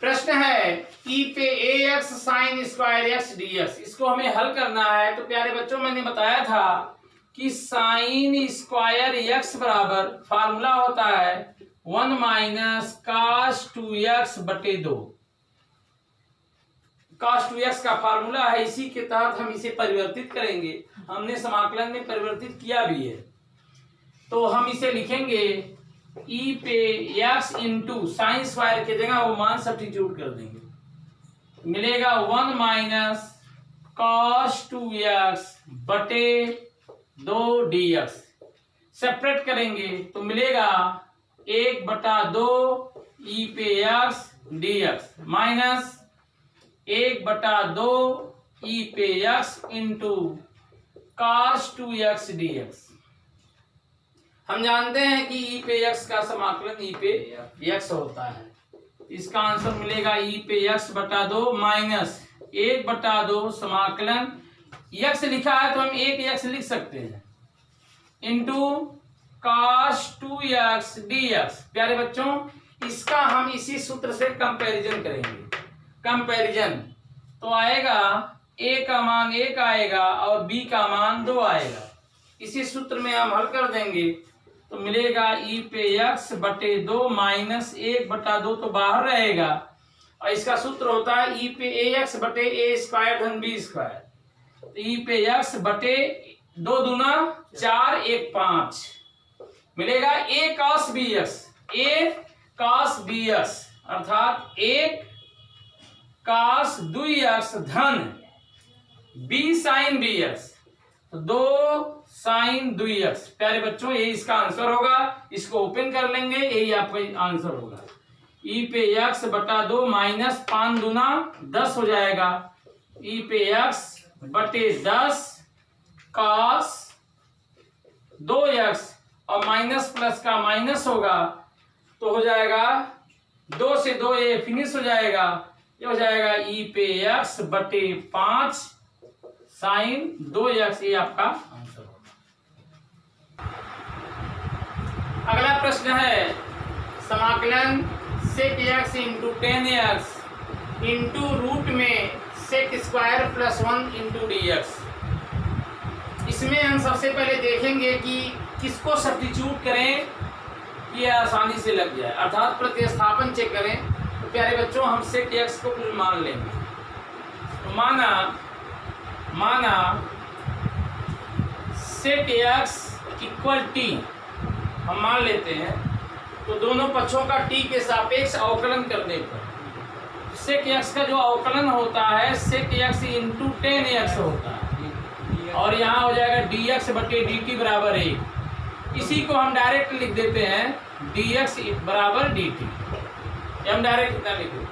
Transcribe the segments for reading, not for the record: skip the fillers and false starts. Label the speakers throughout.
Speaker 1: प्रश्न है ई पे a x sine square x d x, इसको हमें हल करना है। तो प्यारे बच्चों मैंने बताया था कि साइन स्क्वायर एक्स बराबर फार्मूला होता है 1 माइनस कास 2x बटे 2। कास 2x का फार्मूला है, इसी के तहत हम इसे परिवर्तित करेंगे। हमने समाकलन में परिवर्तित किया भी है। तो हम इसे लिखेंगे ई पे एक्स इंटू साइन स्क्वायर की जगह वो मान सब्स्टिट्यूट कर देंगे, मिलेगा 1 माइनस कॉस 2x बटे 2 dx। सेपरेट करेंगे तो मिलेगा 1/2 ई पे एक्स dx माइनस 1/2 ई पे x into cos 2x dx। हम जानते हैं कि ई पे एक्स का समाकलन ई पे एक्स होता है। इसका आंसर मिलेगा ई पे एक्स बटा 2 माइनस 1/2 समाकलन एक्स लिखा है तो हम 1x लिख सकते हैं इंटू कॉस 2x dx। प्यारे बच्चों इसका हम इसी सूत्र से कंपैरिजन करेंगे। कंपैरिजन तो आएगा a का मान 1 आएगा और b का मान 2 आएगा। इसी सूत्र में हम हल कर देंगे तो मिलेगा ई पे एक्स बटे 2 माइनस 1/2 तो बाहर रहेगा और इसका सूत्र होता है ई पे ए एक्स बटे ए स्क्वायर धन बी स्क्वायर। तो ई पे एक्स बटे 2 दूना 4 1 5 मिलेगा ए कॉस बी एक्स। ए कॉस बी एक्स अर्थात 1 कॉस 2x धन बी साइन बी एक्स, तो 2 साइन 2x। प्यारे बच्चों ये इसका आंसर होगा। इसको ओपन कर लेंगे, यही आपका आंसर होगा। ई पे एक्स बटा 2 माइनस 5 दूना 10 हो जाएगा। ई पे एक्स बटे 10 कॉस 2x और माइनस प्लस का माइनस होगा तो हो जाएगा 2 से 2 ये फिनिश हो जाएगा। ये हो जाएगा ई पे एक्स बटे 5 साइन 2x। ये आपका आंसर होगा। अगला प्रश्न है समाकलन sec x into 10x into root में sec square plus 1 into dx। इसमें हम सबसे पहले देखेंगे कि किसको सब्स्टिट्यूट करें कि यह आसानी से लग जाए, अर्थात प्रतिस्थापन चेक करें। तो प्यारे बच्चों हम सेक एक्स को कुछ मान लेंगे। तो माना सेक एक्स इक्वल टी हम मान लेते हैं। तो दोनों पक्षों का टी के सापेक्ष अवकलन करने पर सेक एक्स का जो अवकलन होता है सेक एक्स इंटू 10x होता है और यहाँ हो जाएगा dx बटे dt बराबर 1। इसी को हम डायरेक्ट लिख देते हैं dx बराबर dt। हम डायरेक्ट इतना लिख देते हैं।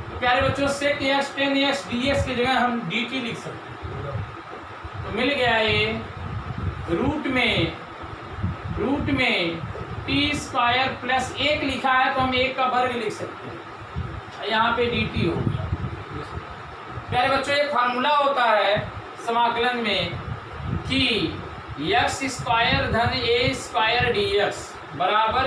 Speaker 1: तो प्यारे बच्चों सेक एक्स 10x dx की जगह हम dt लिख सकते हैं। तो मिल गया ये रूट में टी स्क्वायर प्लस 1 लिखा है तो हम 1 का वर्ग लिख सकते हैं। यहाँ पे dt हो गया। प्यारे बच्चों एक फार्मूला होता है समाकलन में कि एक्स स्क्वायर धन ए स्क्वायर dx बराबर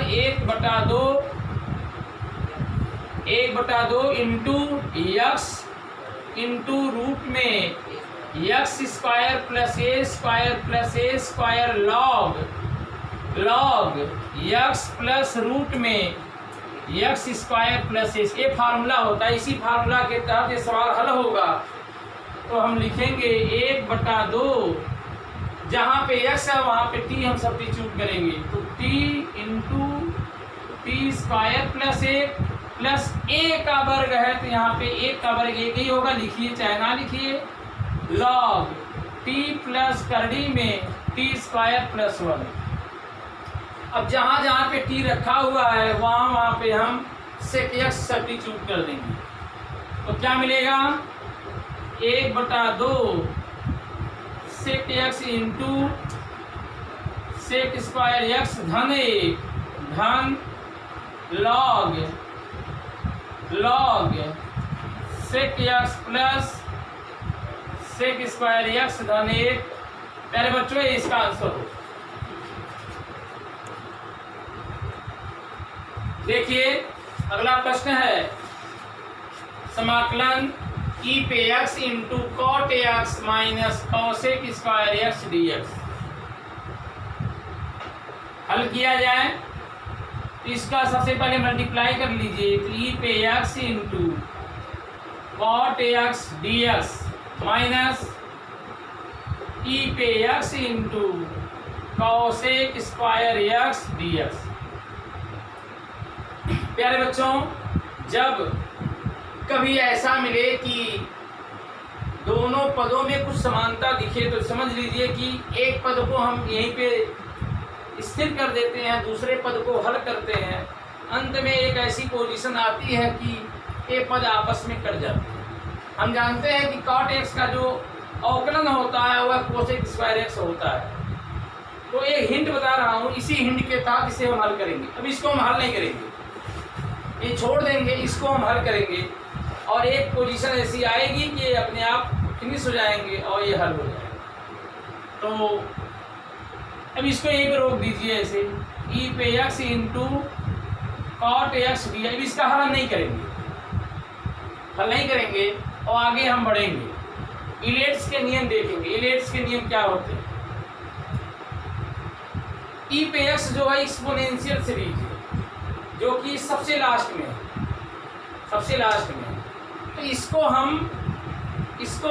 Speaker 1: 1/2 इंटू एक्स इंटू रूट में x square plus a square log x plus root में एक्स स्क्वायर प्लस एस। ये फार्मूला होता है। इसी फार्मूला के तहत ये सवाल हल होगा। तो हम लिखेंगे 1/2, जहाँ पे एक्स है वहाँ पे टी हम सब्स्टिट्यूट करेंगे। तो t into t square plus 1 plus a का वर्ग है तो यहाँ पे 1 का वर्ग 1 ही होगा, लिखिए चाहे ना लिखिए। लॉग टी प्लस करड़ी में टी स्क्वायर प्लस 1। अब जहाँ पे टी रखा हुआ है वहाँ पे हम सेक एक्स सब्स्टिट्यूट कर देंगे। तो क्या मिलेगा 1/2 sec x into sec square x धन 1 धन log sec x plus sec square x धन 1। प्यारे बच्चों इसका आंसर हो। देखिए अगला प्रश्न है समाकलन ई पे x into cot x minus cosec square x d x हल किया जाए तो इसका सबसे पहले मल्टीप्लाई कर लीजिए। तो ई पे x into cot x d x minus e पे x into cosec square x d x. प्यारे बच्चों, जब कभी ऐसा मिले कि दोनों पदों में कुछ समानता दिखे तो समझ लीजिए कि एक पद को हम यहीं पे स्थिर कर देते हैं, दूसरे पद को हल करते हैं। अंत में एक ऐसी पोजीशन आती है कि ये पद आपस में कट जाते हैं। हम जानते हैं कि कॉट एक्स का जो अवकलन होता है वह कोसेक स्क्वायर एक्स होता है। तो एक हिंट बता रहा हूँ, इसी हिंट के तहत इसे हम हल करेंगे। अब इसको हम हल नहीं करेंगे, ये छोड़ देंगे, इसको हम हल करेंगे और एक पोजीशन ऐसी आएगी कि ये अपने आप फिनिश हो जाएंगे और ये हल हो जाएगा। तो अब इसको यहीं पे रोक दीजिए ऐसे, ई पे x into cot x d. अब इसका हल हम नहीं करेंगे, हल नहीं करेंगे और आगे हम बढ़ेंगे। इलेट्स के नियम देखेंगे। इलेट्स के नियम क्या होते हैं? ई पे एक्स जो है एक्सपोनेंशियल सीरीज है, जो कि सबसे लास्ट में है, सबसे लास्ट में है। तो इसको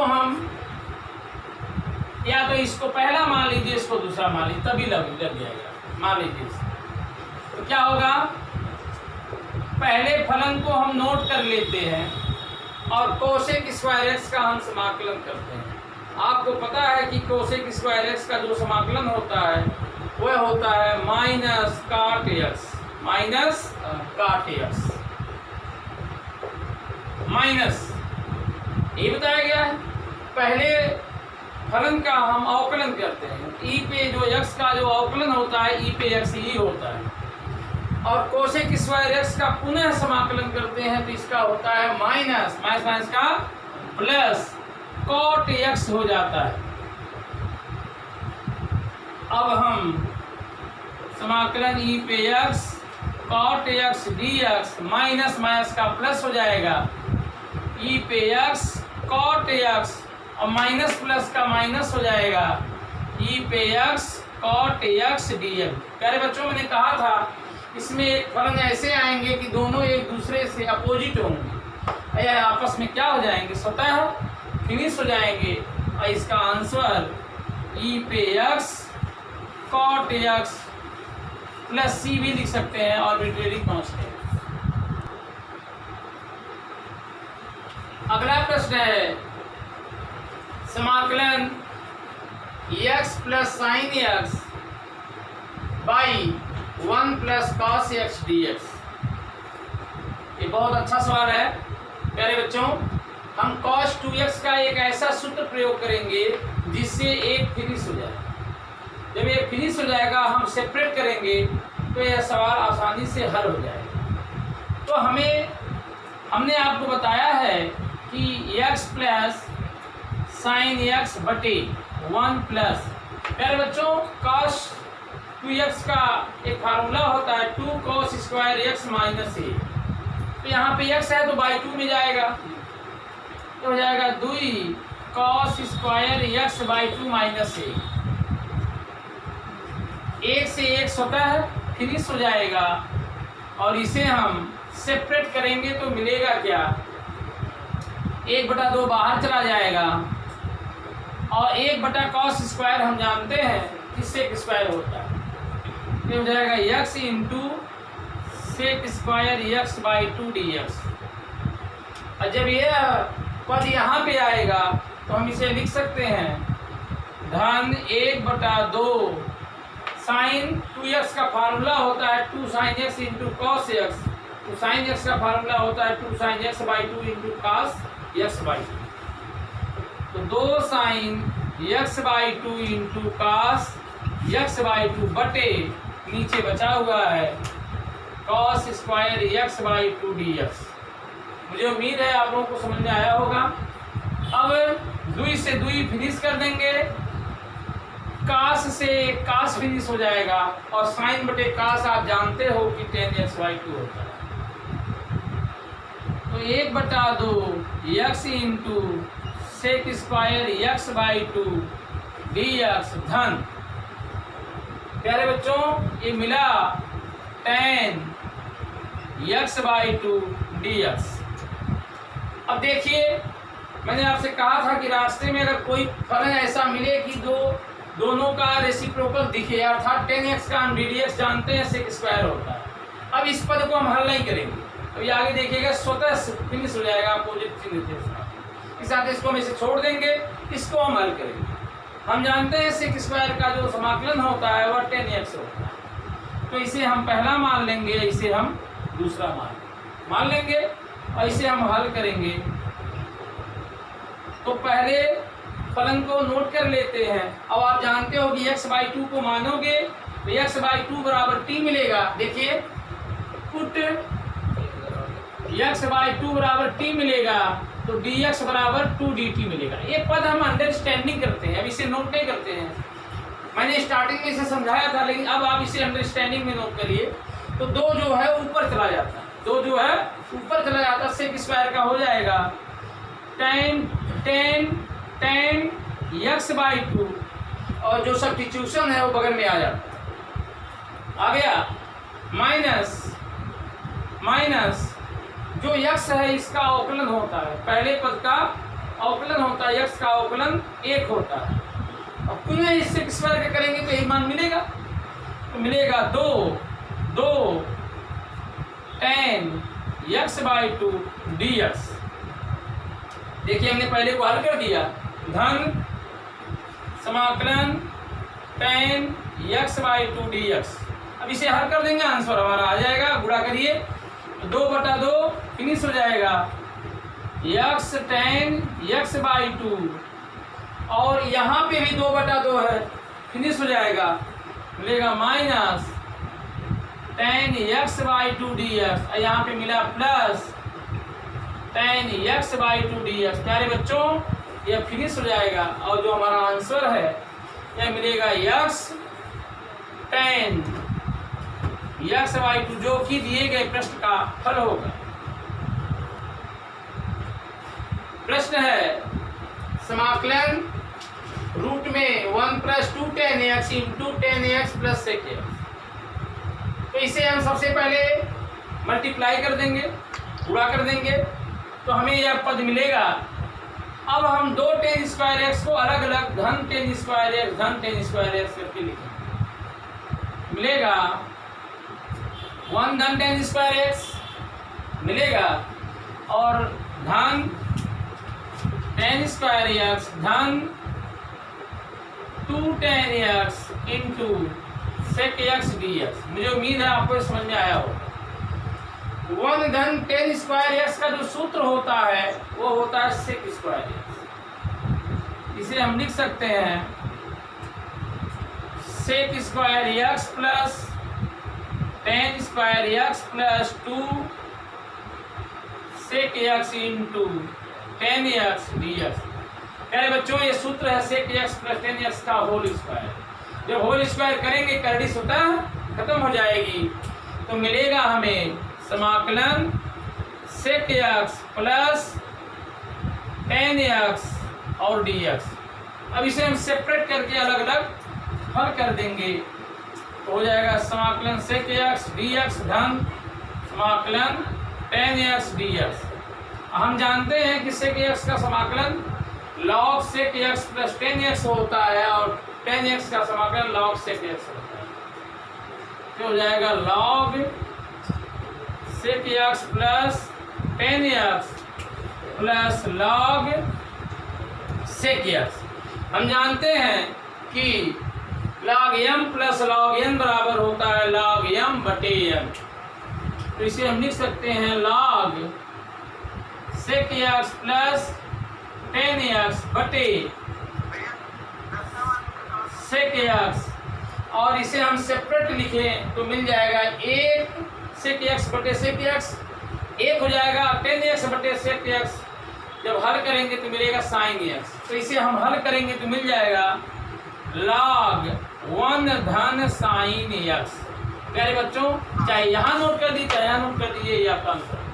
Speaker 1: हम या तो इसको पहला मान लीजिए, इसको दूसरा मान लीजिए, तभी लग जाएगा। मान लीजिए तो क्या होगा, पहले फलन को हम नोट कर लेते हैं और कोसेक स्क्वायर एक्स का हम समाकलन करते हैं। आपको पता है कि कोसेक स्क्वायर एक्स का जो समाकलन होता है वह होता है माइनस काट एक्स, माइनस काट एक्स माइनस, ये बताया गया है। पहले फलन का हम अवकलन करते हैं। ई पे जो एक्स का जो अवकलन होता है ई पे एक्स ही होता है और कोसेक स्क्वायर एक्स का पुनः समाकलन करते हैं तो इसका होता है माइनस माइनस माइनस का प्लस कॉट एक्स हो जाता है। अब हम समाकलन ई पे x cot x d x minus minus का प्लस हो जाएगा, ई पे एक्स कॉट एक्स और माइनस प्लस का माइनस हो जाएगा, ई पे x cot x d x. प्यारे बच्चों, मैंने कहा था इसमें एक फलन ऐसे आएंगे कि दोनों एक दूसरे से अपोजिट होंगे, यह आपस में क्या हो जाएंगे, स्वतः फिनिश हो जाएंगे और इसका आंसर ई पे एक्स कॉट एक्स प्लस सी भी लिख सकते हैं और आर्बिट्रेरी कांस्टेंट। अगला प्रश्न है समाकलन x plus sine x by 1 plus cos x d x. ये बहुत अच्छा सवाल है प्यारे बच्चों। हम कॉस 2x का एक ऐसा सूत्र प्रयोग करेंगे जिससे एक फिनिश हो जाए। जब ये फिनिश हो जाएगा हम सेपरेट करेंगे तो यह सवाल आसानी से हल हो जाएगा। तो हमने आपको बताया है कि x प्लस साइन एक्स बटे 1 प्लस, प्यारे बच्चों cos 2x का एक फार्मूला होता है 2 cos स्क्वायर एक्स माइनस ए। तो यहाँ पे x है तो बाई 2 में जाएगा, तो हो जाएगा 2 cos square x by 2 minus a. एक से एक स्वतः फिनिश हो जाएगा और इसे हम सेपरेट करेंगे तो मिलेगा क्या, 1/2 बाहर चला जाएगा और 1 cos स्क्वायर हम जानते हैं किससे स्क्वायर होता है, ये हो जाएगा x into sec square x by 2 d x. और जब यह पद यहाँ पे आएगा तो हम इसे लिख सकते हैं धन 1/2 साइन 2x का फार्मूला होता है 2 sine x into cos x, तो साइन एक्स का फार्मूला होता है 2 sine x by 2 into cos x by 2। तो 2 sine x by 2 into cos x by 2 बटे नीचे बचा हुआ है cos square x by 2 d x. मुझे उम्मीद है आप लोगों को समझ में आया होगा। अब 2 से 2 फिनिश कर देंगे, कास से कास फिनिश हो जाएगा और साइन बटे कास आप जानते हो कि tan x/2 होता है। तो तो 1/2 x into sec square x by 2 dx धन, प्यारे बच्चों ये मिला tan x बाई 2 dx। अब देखिए मैंने आपसे कहा था कि रास्ते में अगर कोई फलन ऐसा मिले कि दोनों का रेसिप्रोकल दिखे, अर्थात tan x का हम ddx जानते हैं सेक स्क्वायर होता है। अब इस पद को हम हल नहीं करेंगे, अभी आगे देखिएगा स्वतः फिनिश हो जाएगा अपोजिट चिन्ह के साथ। इस साथ इसको हम इसे छोड़ देंगे, इसको हम हल करेंगे। हम जानते हैं सेक स्क्वायर का जो समाकलन होता है वह tan x होता है, तो इसे हम पहला मान लेंगे, इसे हम दूसरा मान लेंगे और इसे हम हल करेंगे। तो पहले फलन को नोट कर लेते हैं। अब आप जानते हो कि x/2 को मानोगे तो x/2 बराबर t मिलेगा। देखिए पुट x/2 बराबर t मिलेगा तो dx बराबर 2 dt मिलेगा। ये पद हम अंडरस्टैंडिंग करते हैं, अब इसे नोट नहीं करते हैं। मैंने स्टार्टिंग में इसे समझाया था, लेकिन अब आप इसे अंडरस्टैंडिंग में नोट करिए। तो 2 जो है ऊपर चला जाता है, 2 जो है ऊपर चला जाता है, सेक स्क्वायर का हो जाएगा tan x/2 और जो सब्स्टिट्यूशन है वो बगल में आ जाता है, आ गया माइनस जो x है इसका अवकलन होता है, पहले पद का अवकलन होता है, x का अवकलन 1 होता है। अब पुनः इससे स्क्वायर का करेंगे तो यही मान मिलेगा, तो मिलेगा 2 tan x/2 dx। देखिए हमने पहले को हल कर दिया, धन समाकलन tan x/2 dx। अब इसे हल कर देंगे, आंसर हमारा आ जाएगा, गुणा करिए 2/2 फिनिश हो जाएगा x tan x/2 और यहाँ पे भी 2/2 है, फिनिश हो जाएगा, मिलेगा माइनस tan x/2 dx और यहाँ पे मिला प्लस tan x/2 dx। प्यारे बच्चों यह फिनिश हो जाएगा और जो हमारा आंसर है यह मिलेगा x tan x/2 जो कि दिए गए प्रश्न का हल होगा। प्रश्न है समाकलन रूट में 1 + 2 tan x into tan x plus sec x। तो इसे हम सबसे पहले मल्टीप्लाई कर देंगे, गुणा कर देंगे, तो हमें यह पद मिलेगा। अब हम 2 tan स्क्वायर x को अलग अलग धन tan स्क्वायर x धन tan स्क्वायर x करके लिखेंगे, मिलेगा 1 धन tan स्क्वायर x मिलेगा और धन tan स्क्वायर x धन 2 tan x into sec x dx। मुझे उम्मीद है आपको समझ में आया होगा। 1 धन tan स्क्वायर x का जो सूत्र होता है वो होता है sec स्क्वायर x। इसे हम लिख सकते हैं sec square x plus tan square x plus 2 sec x into tan x dx। प्यारे बच्चों ये सूत्र है sec x plus tan x का होल स्क्वायर। जब होल स्क्वायर करेंगे करड़ी स्वतः खत्म हो जाएगी, तो मिलेगा हमें समाकलन sec x plus tan x और dx। अब इसे हम सेपरेट करके अलग अलग हल कर देंगे, तो हो जाएगा समाकलन sec x dx धन समाकलन tan x dx। हम जानते हैं कि sec x का समाकलन log sec x plus tan x होता है और tan x का समाकलन log sec x होता है, तो हो जाएगा log sec x plus tan x plus log sec x। हम जानते हैं कि log m plus log n बराबर होता है log m बटे m, तो इसे हम लिख सकते हैं log sec x plus tan x बटे sec x, और इसे हम सेपरेट लिखें तो मिल जाएगा 1 sec x बटे sec x, 1 हो जाएगा tan x बटे sec x। जब हल करेंगे तो मिलेगा sin x, तो इसे हम हल करेंगे तो मिल जाएगा log 1 धन sin x। प्यारे बच्चों चाहे यहाँ नोट कर दीजिए चाहे यहाँ नोट कर दीजिए, ये आपका आंसर।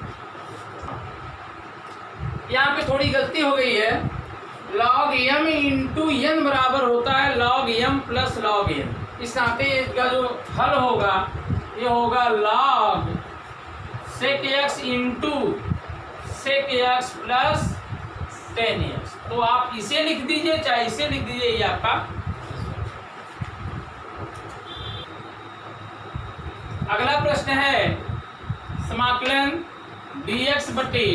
Speaker 1: यहाँ पे थोड़ी गलती हो गई है। log m इंटू n बराबर होता है log m plus log n। इस नाते इसका जो हल होगा ये होगा log sec x into sec x plus tan x। तो आप इसे लिख दीजिए चाहे इसे लिख दीजिए, ये आपका। अगला प्रश्न है समाकलन dx बटे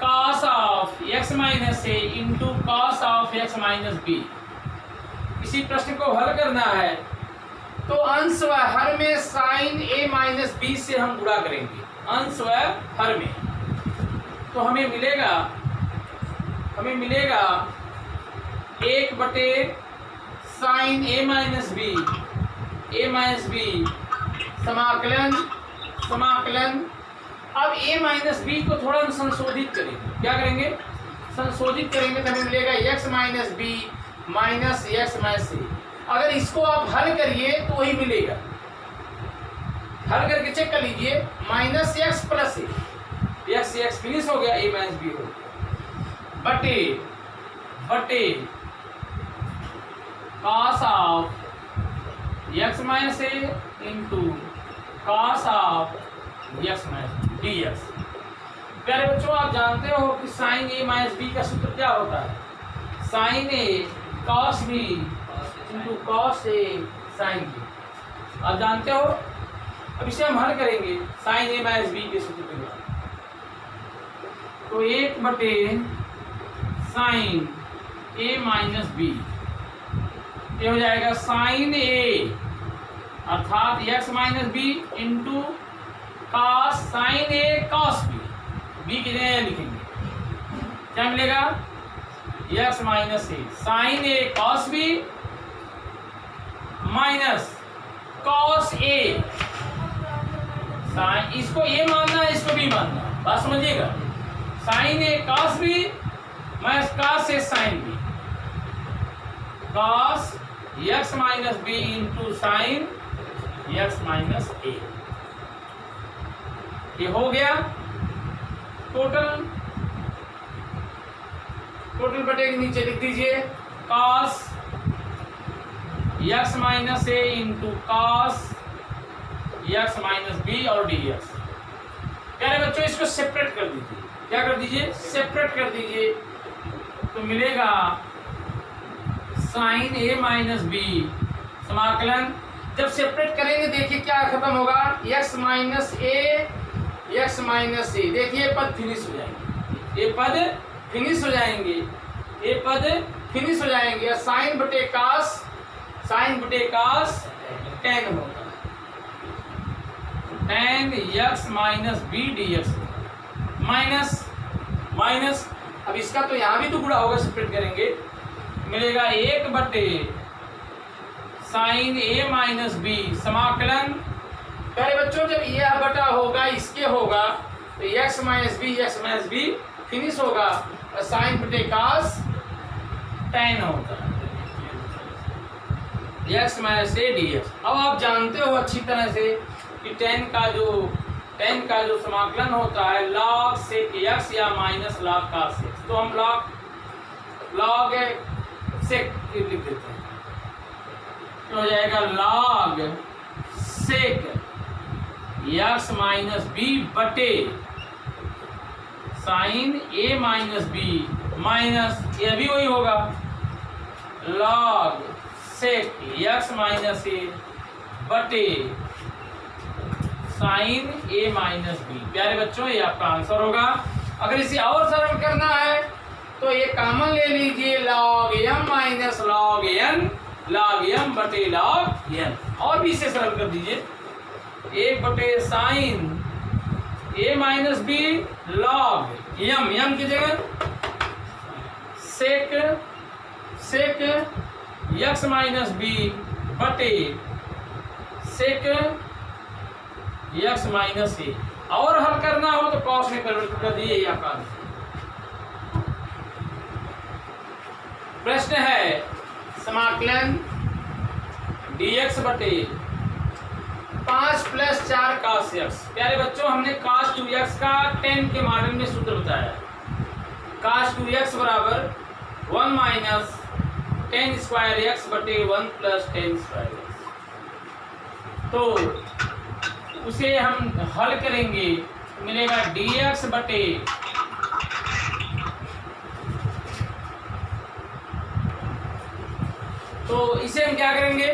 Speaker 1: cos of x minus a into cos of x minus b. इसी प्रश्न को हल करना है तो अंश व हर में साइन a माइनस बी से हम गुणा करेंगे, अंश व हर में। तो हमें मिलेगा 1 बटे साइन a माइनस बी समाकलन। अब a माइनस बी को थोड़ा हम संशोधित करेंगे। क्या करेंगे? संशोधित करेंगे तो हमें मिलेगा x minus b minus x minus a. अगर इसको आप हल करिए तो वही मिलेगा। हल करके चेक कर लीजिए, माइनस एक्स प्लस ए, एक्स फिनिश हो गया, a माइनस बी हो गया, बटे cos of x minus a into cos of x minus D x. प्यारे बच्चों, आप जानते हो कि साइन ए माइनस बी का सूत्र क्या होता है? Sign a cos B into cos a sine B. आप जानते हो। अब इसे हम हल करेंगे साइन ए माइनस बी के सूत्र के द्वारा। तो 1 बटे साइन ए माइनस बी, ये हो जाएगा साइन ए अर्थात x minus b into cos sine a cos b. B की जगह लिखेंगे, क्या मिलेगा? X minus a sine a cos b minus cos a sine, इसको ए मानना है, इसको बी मानना है, बात समझिएगा। Sine a cos b minus cos a sine b, cos x minus b into sine x minus a. ये हो गया टोटल बटे के नीचे लिख दीजिए cos x minus a into cos x minus b और डी एक्स। प्यारे बच्चों, इसको सेपरेट कर दीजिए। क्या कर दीजिए? सेपरेट कर दीजिए। तो मिलेगा साइन ए माइनस बी समाकलन। जब सेपरेट करेंगे देखिए क्या खत्म होगा, एक्स माइनस ए देखिए पद फिनिश हो जाएंगे, ये पद फिनिश हो जाएंगे। साइन बटे कास टेन होगा, tan x minus b d x minus. अब इसका तो यहाँ भी तो गुणा होगा, सेपरेट करेंगे, मिलेगा 1 बटे साइन ए माइनस बी समाकलन। पहले बच्चों, जब ये बटा होगा इसके होगा तो एक्स माइनस बी फिनिश होगा और साइन बटे कास टेन होगा, x minus A D x. अब आप जानते हो अच्छी तरह से कि टेन का जो समाकलन होता है लॉग सेक एक्स या माइनस लॉग कास एक्स। तो हम लॉग सेक लिख देते हैं, तो हो जाएगा log sec x minus b बटे sine a minus b minus, ये भी वही होगा log sec x minus a बटे साइन ए माइनस बी। प्यारे बच्चों, ये आपका आंसर होगा। अगर इसे और सरल करना है तो ये कॉमन ले लीजिए, log m minus log n, log m बटे लॉग एन। और भी इसे सरल कर दीजिए, 1 बटे sine a minus b log m की जगह सेक एक्स माइनस बी बटे सेक एक्स माइनस ए। और हल करना हो तो कॉस में परिवर्तित कर दीजिए, आपका आंसर। प्रश्न है समाकलन dx बटे 5 + 4 cos x। प्यारे बच्चों, हमने cos 2x का 10 के मॉडल में सूत्र बताया। cos 2x बराबर 1 माइनस टेन स्क्वायर एक्स बटे 1 प्लस टेन स्क्वायर एक्स। तो उसे हम हल करेंगे, मिलेगा dx बटे तो इसे हम क्या करेंगे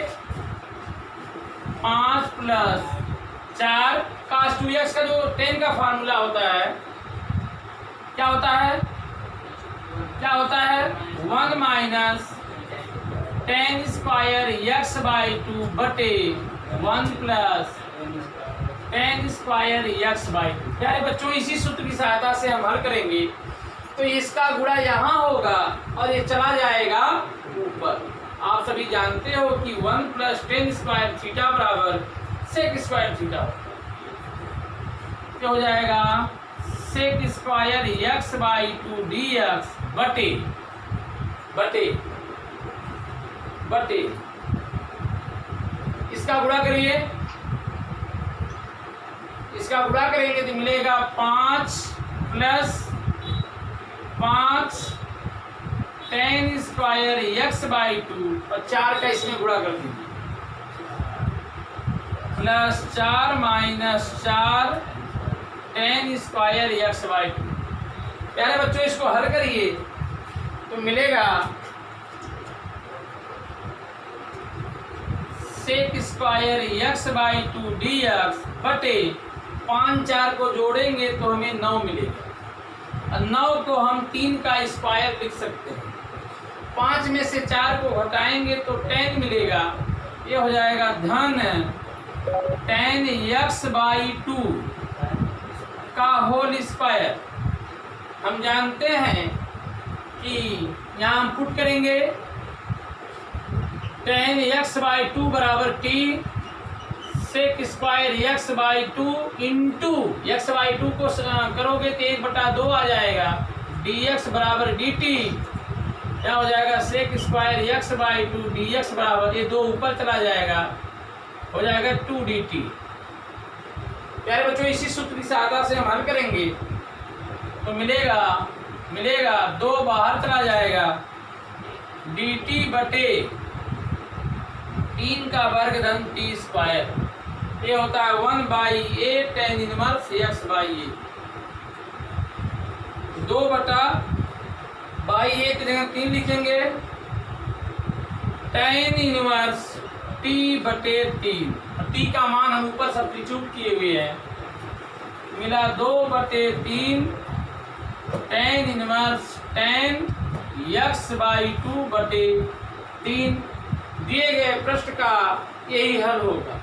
Speaker 1: 5 प्लस 4 cos 2x का जो 10 का फार्मूला होता है क्या होता है 1 minus ten square x by 2 बटे 1 plus ten square x by 2। प्यारे बच्चों, इसी सूत्र की सहायता से हम हल करेंगे। तो इसका गुणा यहाँ होगा और ये चला जाएगा ऊपर। आप सभी जानते हो कि 1 प्लस टेन स्क्वायर थीटा बराबर सेक स्क्वायर थीटा होता है। क्या हो जाएगा sec square x by 2 d x बटे इसका गुणा करिए, इसका गुणा करेंगे तो मिलेगा 5 plus 5 tan square x by 2 और 4 का इसमें गुणा कर दीजिए plus 4 minus 4 tan square x by 2। प्यारे बच्चों, इसको हल करिए तो मिलेगा sec square x by 2 d x बटे 5 4 को जोड़ेंगे तो हमें 9 मिलेगा और 9 को हम 3 का स्क्वायर लिख सकते हैं। 5 में से 4 को घटाएंगे तो 10 मिलेगा। ये हो जाएगा धन 10 एक्स बाई 2 का होल स्क्वायर। हम जानते हैं कि यहाँ हम पुट करेंगे 10 एक्स बाई 2 बराबर t sec square x by 2 into x by 2 को करोगे तो 1/2 आ जाएगा। डी एक्स बराबर डी टी क्या हो जाएगा sec square x by 2 d x बराबर ये 2 ऊपर चला जाएगा, हो जाएगा 2 डी टी। प्यारे बच्चों, इसी सूत्र की सहायता से हम हल करेंगे तो मिलेगा 2 बाहर चला जाएगा डी टी बटे 3 का वर्ग धन टी स्क्वायर। ये होता है 1 by a tan inverse x by a. 2 बटा बाई ए की जगह 3 लिखेंगे टेन इनवर्स टी बटे 3। टी का मान हम ऊपर सब्स्टिट्यूट किए हुए हैं, मिला 2 बटे 3 टेन इनवर्स 10 एक्स बाई 2 बटे 3। दिए गए प्रश्न का यही हल होगा।